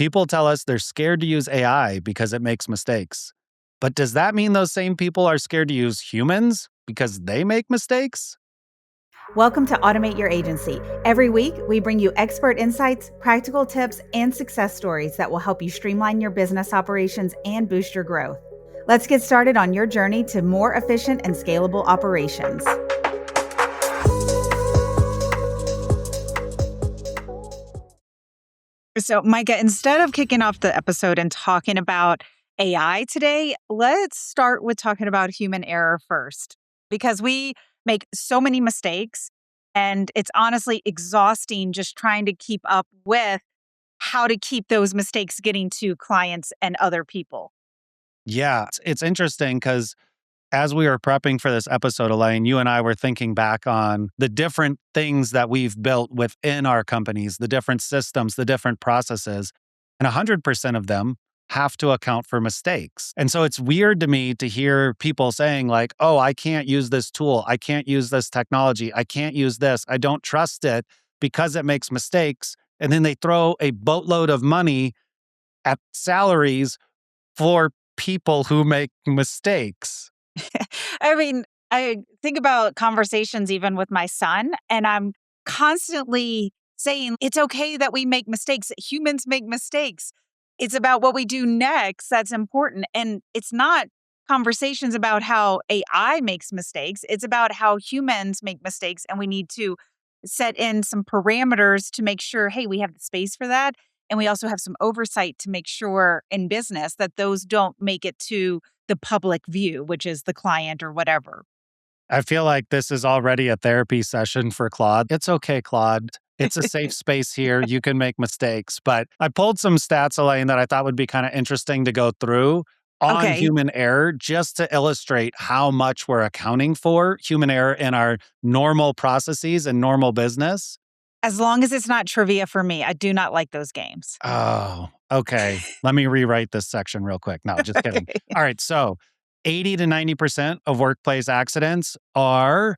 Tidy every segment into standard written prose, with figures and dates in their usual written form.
People tell us they're scared to use AI because it makes mistakes. But does that mean those same people are scared to use humans because they make mistakes? Welcome to Automate Your Agency. Every week, we bring you expert insights, practical tips, and success stories that will help you streamline your business operations and boost your growth. Let's get started on your journey to more efficient and scalable operations. So, Micah, instead of kicking off the episode and talking about AI today, let's start with talking about human error first, because we make so many mistakes and it's honestly exhausting just trying to keep up with how to keep those mistakes getting to clients and other people. Yeah, it's interesting because as we were prepping for this episode, Elaine, you and I were thinking back on the different things that we've built within our companies, the different systems, the different processes, and 100% of them have to account for mistakes. And so it's weird to me to hear people saying, like, oh, I can't use this tool. I can't use this technology. I can't use this. I don't trust it because it makes mistakes. And then they throw a boatload of money at salaries for people who make mistakes. I mean, I think about conversations even with my son, and I'm constantly saying it's okay that we make mistakes. Humans make mistakes. It's about what we do next that's important. And it's not conversations about how AI makes mistakes, it's about how humans make mistakes. And we need to set in some parameters to make sure, hey, we have the space for that. And we also have some oversight to make sure in business that those don't make it to the public view, which is the client or whatever. I feel like this is already a therapy session for Claude. It's okay, Claude. It's a safe space here. You can make mistakes. But I pulled some stats, Elaine, that I thought would be kind of interesting to go through on Okay. human error, just to illustrate how much we're accounting for human error in our normal processes and normal business. As long as it's not trivia for me, I do not like those games. Oh, okay. Let me rewrite this section real quick. No, just kidding. Okay. All right. So 80 to 90% of workplace accidents are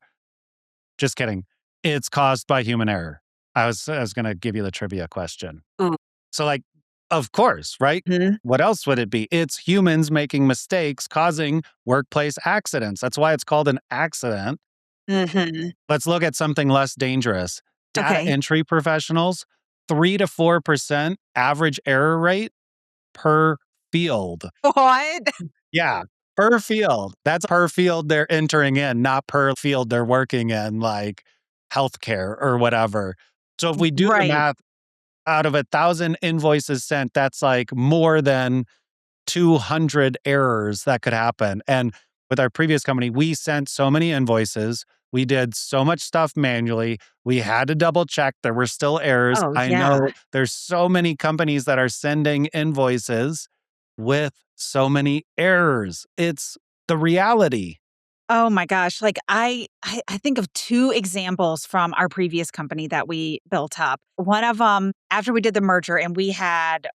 just kidding. It's caused by human error. I was going to give you the trivia question. Mm. So, like, of course, right? Mhm. What else would it be? It's humans making mistakes causing workplace accidents. That's why it's called an accident. Mhm. Let's look at something less dangerous. Data Okay. entry professionals, 3 to 4% average error rate per field. What? Yeah, per field. That's per field they're entering in, not per field they're working in, like healthcare or whatever. So if we do the Right. math, out of 1,000 invoices sent, that's like more than 200 errors that could happen. And with our previous company, we sent so many invoices. We did so much stuff manually. We had to double check. There were still errors. Oh, I yeah. know there's so many companies that are sending invoices with so many errors. It's the reality. Oh my gosh. Like I think of two examples from our previous company that we built up. One of them, after we did the merger and we had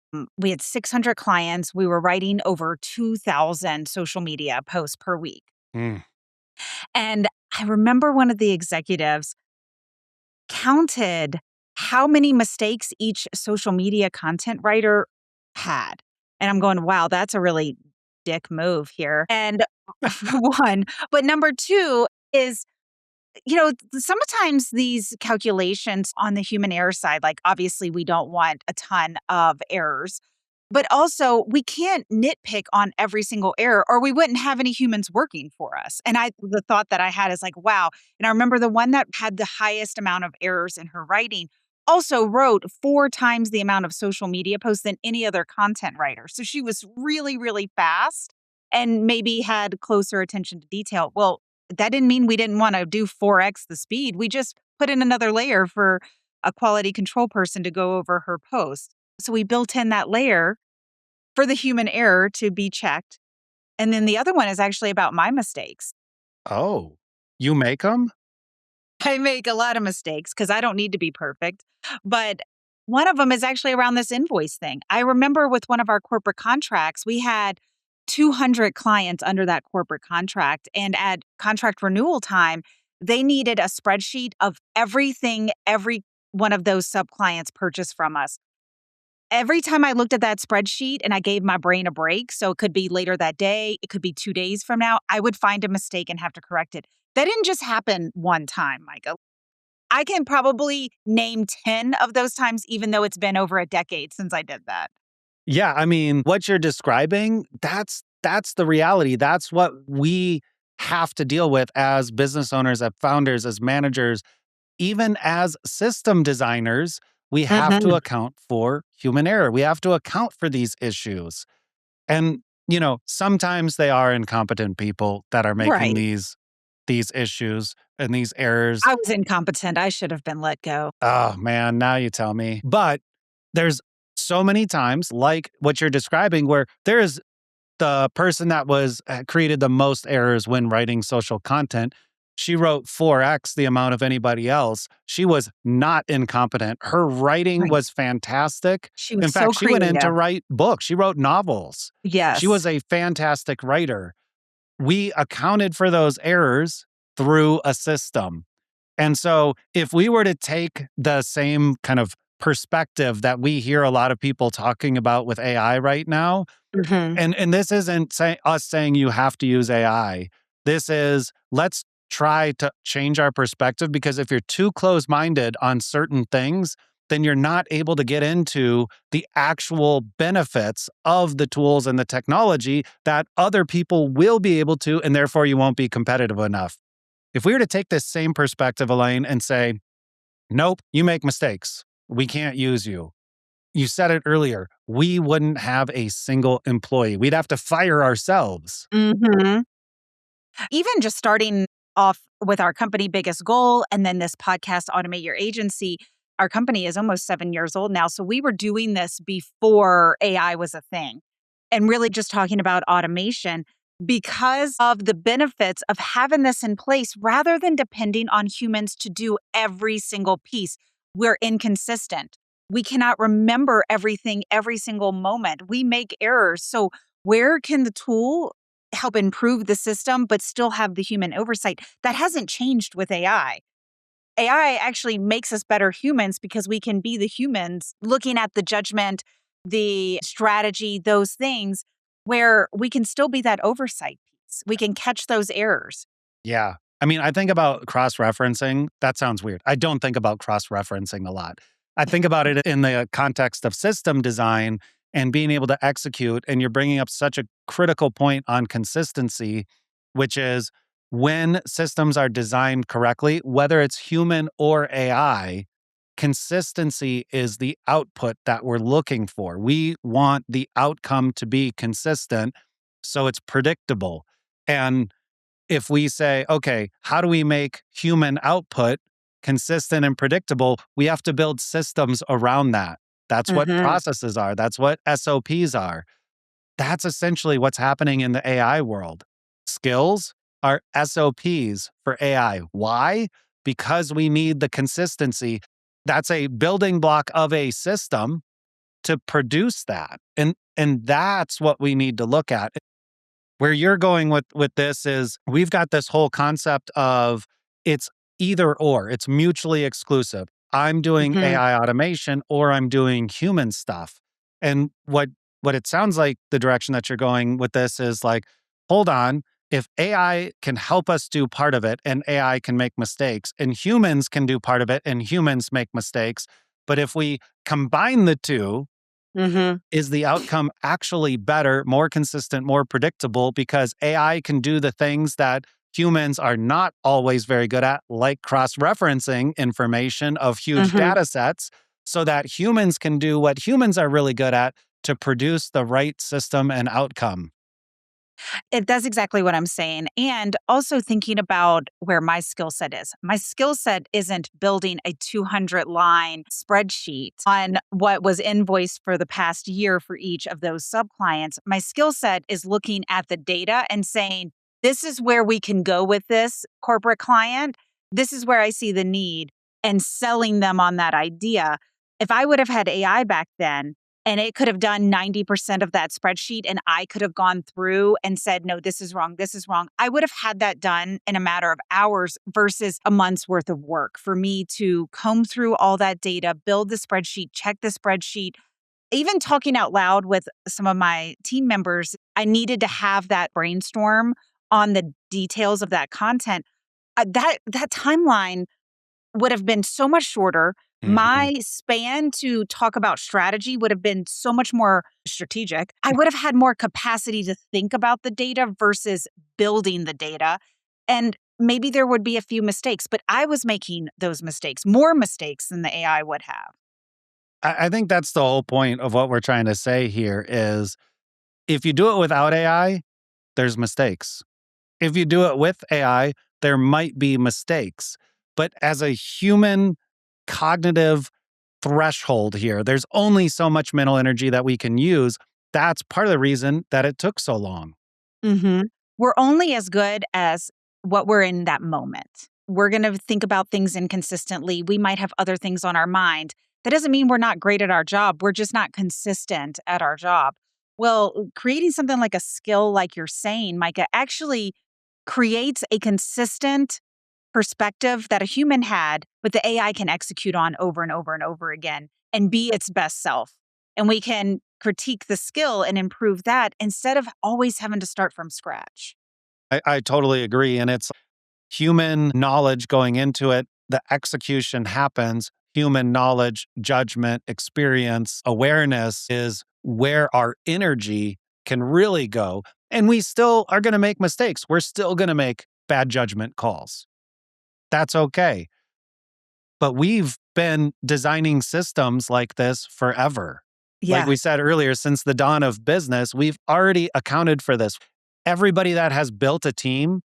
600 clients, we were writing over 2,000 social media posts per week. Mm. And I remember one of the executives counted how many mistakes each social media content writer had. And I'm going, wow, that's a really dick move here. And one, but number two is, sometimes these calculations on the human error side, like obviously we don't want a ton of errors, but also we can't nitpick on every single error or we wouldn't have any humans working for us. And the thought that I had is like, wow. And I remember the one that had the highest amount of errors in her writing also wrote 4 times the amount of social media posts than any other content writer. So she was really, really fast and maybe had closer attention to detail. Well, that didn't mean we didn't want to do 4x the speed. We just put in another layer for a quality control person to go over her post. So we built in that layer for the human error to be checked. And then the other one is actually about my mistakes. Oh, you make them? I make a lot of mistakes because I don't need to be perfect. But one of them is actually around this invoice thing. I remember with one of our corporate contracts, we had 200 clients under that corporate contract. And at contract renewal time, they needed a spreadsheet of everything every one of those sub clients purchased from us. Every time I looked at that spreadsheet and I gave my brain a break, so it could be later that day, it could be 2 days from now, I would find a mistake and have to correct it. That didn't just happen one time, Micah. I can probably name 10 of those times, even though it's been over a decade since I did that. Yeah, I mean, what you're describing, that's the reality. That's what we have to deal with as business owners, as founders, as managers, even as system designers. We have to Mhm. account for human error. We have to account for these issues. And, sometimes they are incompetent people that are making Right. these issues and these errors. I was incompetent. I should have been let go. Oh man, now you tell me. But there's so many times like what you're describing where there is the person that created the most errors when writing social content. She wrote 4x the amount of anybody else. She was not incompetent. Her writing Right. was fantastic. She was In so fact, she went in to creative. write books. She wrote novels. She Yes. was a fantastic writer. We accounted for those errors through a system. And so, if we were to take the same kind of perspective that we hear a lot of people talking about with AI right now, Mhm. and this isn't us saying you have to use AI. This is let's try to change our perspective because if you're too close minded on certain things, then you're not able to get into the actual benefits of the tools and the technology that other people will be able to, and therefore you won't be competitive enough. If we were to take this same perspective, Elaine, and say, nope, you make mistakes, we can't use you. You said it earlier, we wouldn't have a single employee. We'd have to fire ourselves. Mhm. Even just starting off with our company biggest goal and then this podcast, Automate Your Agency, our company is almost 7 years old now. So we were doing this before AI was a thing and really just talking about automation because of the benefits of having this in place rather than depending on humans to do every single piece. We're inconsistent. We cannot remember everything every single moment. We make errors. So, where can the tool help improve the system, but still have the human oversight? That hasn't changed with AI. AI actually makes us better humans because we can be the humans looking at the judgment, the strategy, those things where we can still be that oversight piece. We can catch those errors. Yeah. I mean, I think about cross referencing. That sounds weird. I don't think about cross referencing a lot. I think about it in the context of system design and being able to execute. And you're bringing up such a critical point on consistency, which is when systems are designed correctly, whether it's human or AI, consistency is the output that we're looking for. We want the outcome to be consistent so it's predictable. And if we say, okay, how do we make human output consistent and predictable? We have to build systems around that. That's what Mhm. processes are. That's what SOPs are. That's essentially what's happening in the AI world. Skills are SOPs for AI. Why? Because we need the consistency. That's a building block of a system to produce that. And that's what we need to look at. Where you're going with this is we've got this whole concept of it's either or, it's mutually exclusive. I'm doing Mhm. AI automation or I'm doing human stuff. And what it sounds like the direction that you're going with this is like, hold on, if AI can help us do part of it and AI can make mistakes and humans can do part of it and humans make mistakes, but if we combine the two, Mhm. is the outcome actually better, more consistent, more predictable because AI can do the things that humans are not always very good at, like cross referencing information of huge Mhm. data sets, so that humans can do what humans are really good at to produce the right system and outcome. That's exactly what I'm saying. And also thinking about where my skill set is. My skill set isn't building a 200-line spreadsheet on what was invoiced for the past year for each of those sub clients. My skill set is looking at the data and saying, this is where we can go with this corporate client. This is where I see the need and selling them on that idea. If I would have had AI back then, and it could have done 90% of that spreadsheet and I could have gone through and said, no, this is wrong, this is wrong. I would have had that done in a matter of hours versus a month's worth of work for me to comb through all that data, build the spreadsheet, check the spreadsheet, Even talking out loud with some of my team members, I needed to have that brainstorm on the details of that content. That timeline would have been so much shorter. Mhm. My span to talk about strategy would have been so much more strategic. I would have had more capacity to think about the data versus building the data. And maybe there would be a few mistakes, but I was making those mistakes, more mistakes than the AI would have. I think that's the whole point of what we're trying to say here is if you do it without AI, there's mistakes. If you do it with AI, there might be mistakes. But as a human cognitive threshold here, there's only so much mental energy that we can use. That's part of the reason that it took so long. Mhm. We're only as good as what we're in that moment. We're going to think about things inconsistently. We might have other things on our mind. That doesn't mean we're not great at our job. We're just not consistent at our job. Well, creating something like a skill, like you're saying, Micah, actually creates a consistent perspective that a human had, but the AI can execute on over and over and over again and be its best self. And we can critique the skill and improve that instead of always having to start from scratch. I totally agree. And it's human knowledge going into it. The execution happens. Human knowledge, judgment, experience, awareness is where our energy can really go. And we still are going to make mistakes. We're still going to make bad judgment calls. That's okay. But we've been designing systems like this forever. Like Yeah. we said earlier, since the dawn of business, we've already accounted for this. Everybody that has built a team,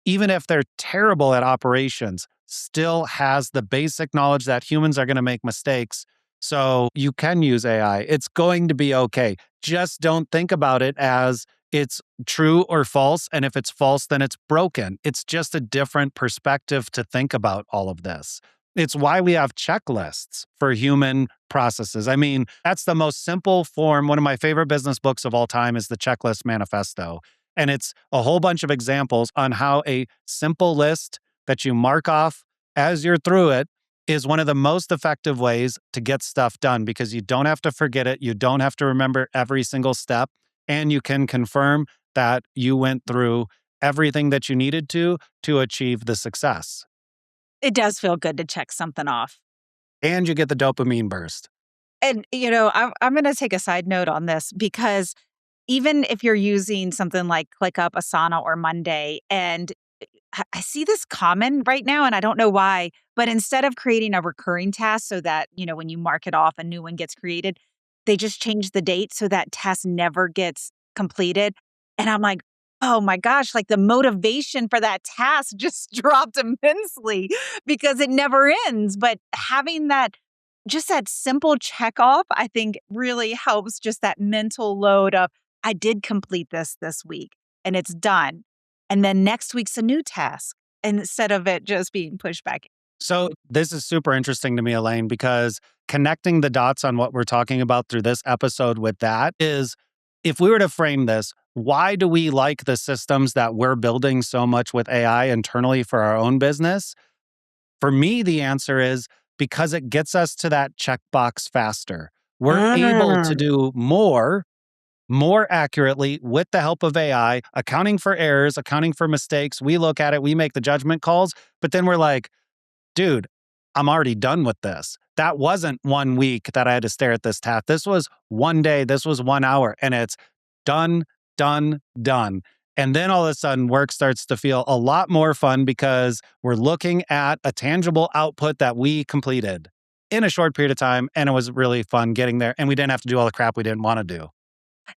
even if they're terrible at operations, still has the basic knowledge that humans are going to make mistakes. So you can use AI. It's going to be okay. Just don't think about it as it's true or false. And if it's false, then it's broken. It's just a different perspective to think about all of this. It's why we have checklists for human processes. I mean, that's the most simple form. One of my favorite business books of all time is the Checklist Manifesto. And it's a whole bunch of examples on how a simple list that you mark off as you're through it is one of the most effective ways to get stuff done because you don't have to forget it. You don't have to remember every single step. And you can confirm that you went through everything that you needed to achieve the success. It does feel good to check something off. And you get the dopamine burst. And, I'm going to take a side note on this because even if you're using something like ClickUp, Asana, or Monday, and I see this common right now, and I don't know why, but instead of creating a recurring task so that, when you mark it off, a new one gets created, they just change the date so that task never gets completed. And I'm like, oh my gosh, like the motivation for that task just dropped immensely because it never ends. But having just that simple check off, I think really helps just that mental load of, I did complete this week and it's done. And then next week's a new task instead of it just being pushed back. So, this is super interesting to me, Elaine, because connecting the dots on what we're talking about through this episode with that is if we were to frame this, why do we like the systems that we're building so much with AI internally for our own business? For me, the answer is because it gets us to that checkbox faster. We're able to Mm. do more accurately with the help of AI, accounting for errors, accounting for mistakes. We look at it, we make the judgment calls, but then we're like, dude, I'm already done with this. That wasn't 1 week that I had to stare at this task. This was 1 day, this was 1 hour, and it's done, done, done. And then all of a sudden, work starts to feel a lot more fun because we're looking at a tangible output that we completed in a short period of time. And it was really fun getting there. And we didn't have to do all the crap we didn't want to do.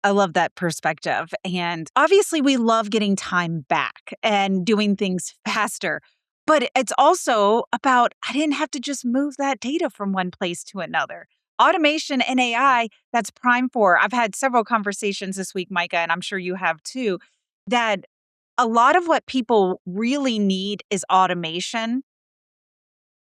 I love that perspective. And obviously, we love getting time back and doing things faster. But it's also about, I didn't have to just move that data from one place to another. Automation and AI, that's prime for. I've had several conversations this week, Micah, and I'm sure you have too, that a lot of what people really need is automation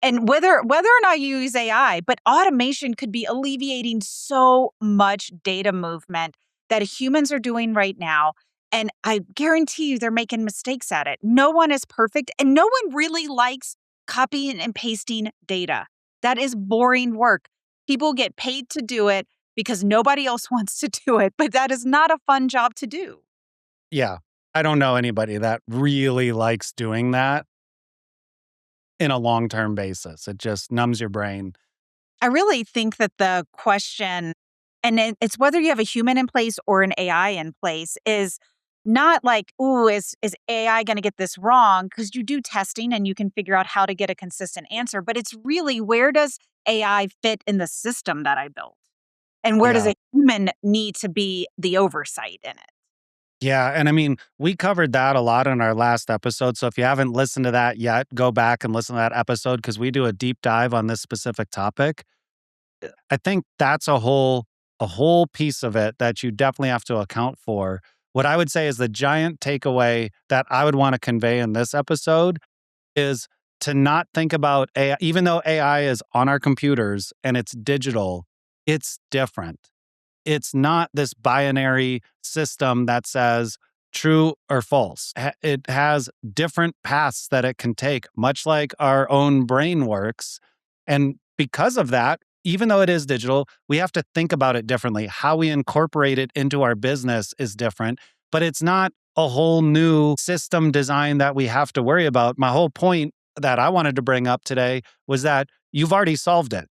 and whether or not you use AI, but automation could be alleviating so much data movement that humans are doing right now. And I guarantee you they're making mistakes at it. No one is perfect, and no one really likes copying and pasting data. That is boring work. People get paid to do it because nobody else wants to do it, but that is not a fun job to do. Yeah. I don't know anybody that really likes doing that in a long-term basis. It just numbs your brain. I really think that the question, and it's whether you have a human in place or an AI in place, is not like, ooh, is AI going to get this wrong? Because you do testing and you can figure out how to get a consistent answer. But it's really, where does AI fit in the system that I built? And where does Yeah. a human need to be the oversight in it? Yeah, and I mean, we covered that a lot in our last episode, so if you haven't listened to that yet, go back and listen to that episode because we do a deep dive on this specific topic. I think that's a whole piece of it that you definitely have to account for. What I would say is the giant takeaway that I would want to convey in this episode is to not think about AI, even though AI is on our computers and it's digital, it's different. It's not this binary system that says true or false. It has different paths that it can take, much like our own brain works. And because of that, even though it is digital, we have to think about it differently. How we incorporate it into our business is different, but it's not a whole new system design that we have to worry about. My whole point that I wanted to bring up today was that you've already solved it.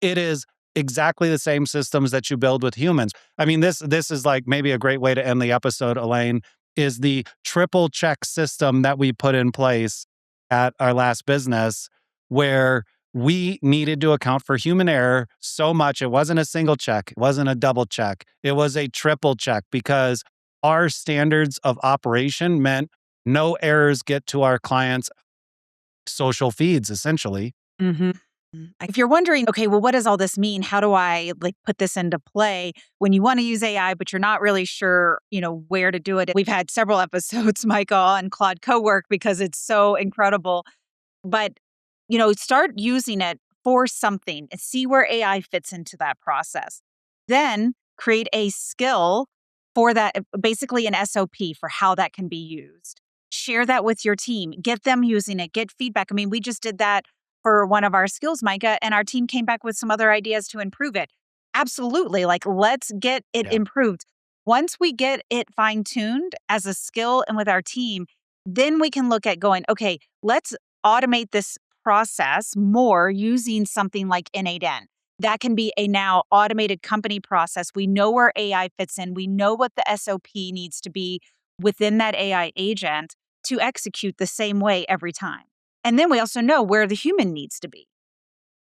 It is exactly the same systems that you build with humans. I mean, this is like maybe a great way to end the episode, Alane, is the triple check system that we put in place at our last business where we needed to account for human error so much. It wasn't a single check, it wasn't a double check, it was a triple check because our standards of operation meant no errors get to our clients' social feeds, essentially. Mhm. If you're wondering, okay, well, what does all this mean? How do I put this into play when you want to use AI, but you're not really sure, where to do it? We've had several episodes, Michael, and Claude co-work because it's so incredible. But, start using it for something and see where AI fits into that process. Then create a skill for that, basically an SOP for how that can be used. Share that with your team, get them using it, get feedback. I mean, we just did that for one of our skills, Micah, and our team came back with some other ideas to improve it. Absolutely. Let's get it Yeah. improved. Once we get it fine tuned as a skill and with our team, then we can look at going, okay, let's automate this process more using something like N8N. That can be a now automated company process. We know where AI fits in. We know what the SOP needs to be within that AI agent to execute the same way every time. And then we also know where the human needs to be.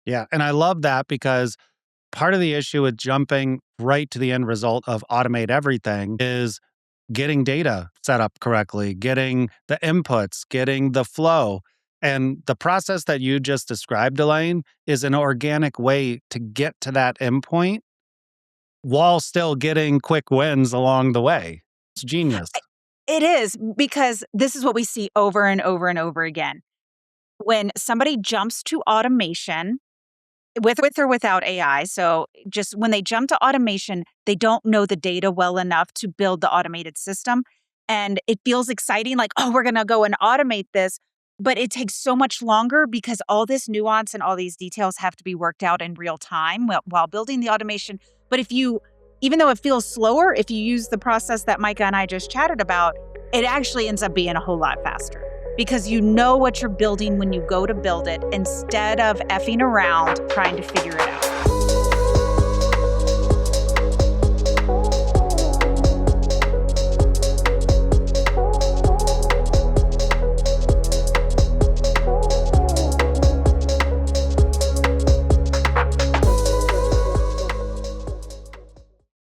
Yeah. And I love that because part of the issue with jumping right to the end result of automate everything is getting data set up correctly, getting the inputs, getting the flow. And the process that you just described, Elaine, is an organic way to get to that endpoint while still getting quick wins along the way. It's genius. It is, because this is what we see over and over and over again. When somebody jumps to automation, with or without AI, so just when they jump to automation, they don't know the data well enough to build the automated system. And it feels exciting, like, oh, we're going to go and automate this. But it takes so much longer because all this nuance and all these details have to be worked out in real time while building the automation. But even though it feels slower, if you use the process that Micah and I just chatted about, it actually ends up being a whole lot faster because you know what you're building when you go to build it instead of effing around trying to figure it out.